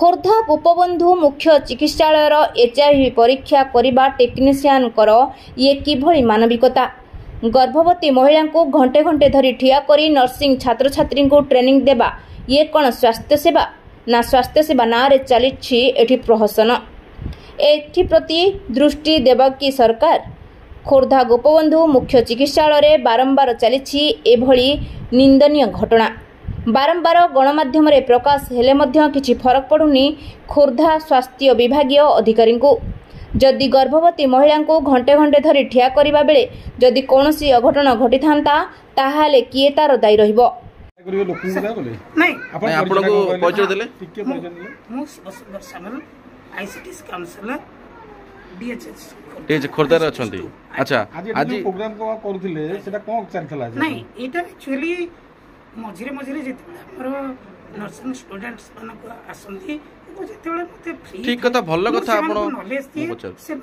खोर्धा गोपबंधु मुख्य चिकित्सालयर एचआईवी परीक्षा करने टेक्नीशियन ये किभली मानविकता। गर्भवती महिला को घंटे घंटे धरी ठिया करी नर्सिंग छात्र छात्री को ट्रेनिंग देवा ये कौन स्वास्थ्य सेवा ना स्वास्थ्य सेवा ना रे चली एठी प्रहसन एप्रति दृष्टि देवा कि सरकार। खोर्धा गोपबंधु मुख्य चिकित्सालय बारंबार चली एभली निंदनीय घटना बारंबार गणमाध्यम रे प्रकाश हेले मध्य किछि फरक पड़ुनी खोर्धा स्वास्थ्य विभागीय अधिकारी को। जदि गर्भवती महिला को घंटे घंटे धरी ठिया करिबा बेले जदि कोनोसी अघटन घटी थांता ताहाले किए तार दायी रहिबो। नहीं आपण को परिचय देले मु सामल आईसीटी काउंसलर डीएचएस खोर्धा रे अछंती। अच्छा आज प्रोग्राम को करूथिले सेटा कोन चलथला नहीं एटा एक्चुअली मझिरे मझिरे जेते नर्सिंग स्टूडेंट्स मानको आसंती ठीक कथा भल कथा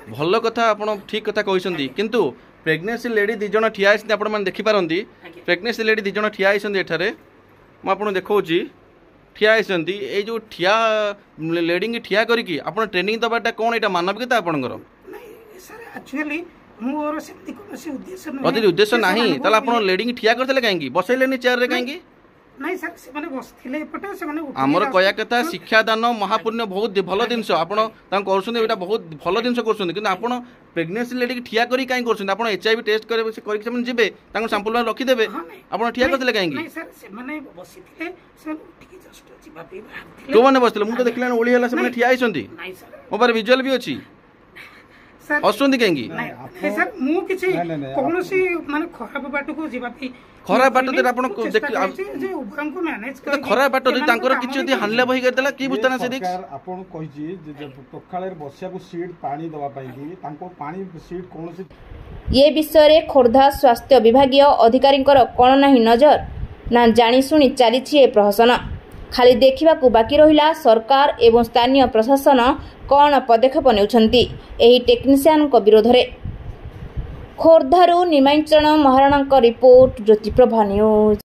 भल कथा आपण ठीक कथा कहते किंतु प्रेग्नेंसी लेडी दी जण ठिया आइछन आपण माने देखि पारंती। प्रेग्नेंसी लेडी दी जण ठिया आइछन एठारे म आपण देखौची ठिया आइछन ए जो ठिया लेडी की ठिया करिकी आपण ट्रेनिंग दबाटा कोन एटा मानविकता आपनकर नहीं सर एक्चुअली मोर सेमती कोनोसी उद्देश्य नहीं अति उद्देश्य नाही ताला आपण लेडी की ठिया करथले काहेकी बसैलेनी चेयर रे काहेकी नहीं सर से माने बसथिले पटा से माने हमर कया कथा शिक्षा दान महापुण्य बहुत भल जिनस आपण तां करछन एटा बहुत भल जिनस करछन किंतु आपण प्रेग्नेंसी लेडी की ठिया करी काहे करछन आपण एचआईवी टेस्ट करे से करी से जिबे तां सैंपल रखी देबे आपण ठिया करथले काहेकी नहीं सर से माने बसथिले से उठिकी जस्ट जिबा पे बाहर तो माने बसथिले मु तो देखलान ओली हला से माने ठिया आइछंती नहीं सर मो पर विजुअल भी अछि सर हसुंती काहेकी नहीं सर मु किछि कोनोसी माने खराब बाट को जिबा पे खराब बाट दे आपण को देख जे उभरन को मैनेज कर खराब बाट दे तांकर किछि यदि हानले बही करदेला की बुझताना से देख आपण कहिछि जे प्रखाळे बसिया को सीट पानी दवा पाई की तांको पानी सीट कोनोसी ये विषय रे खोर्धा स्वास्थ्य विभागीय अधिकारी कोन नाही नजर ना जानी सुनी चली प्रहसन खाली देखा बाकी रहिला सरकार एवं स्थानीय प्रशासन कौन पदक्षेप नेउछंती एही टेक्नीशियन को विरोध रे। खोर्धारू निमांचरण महाराणा रिपोर्ट ज्योतिप्रभा न्यूज।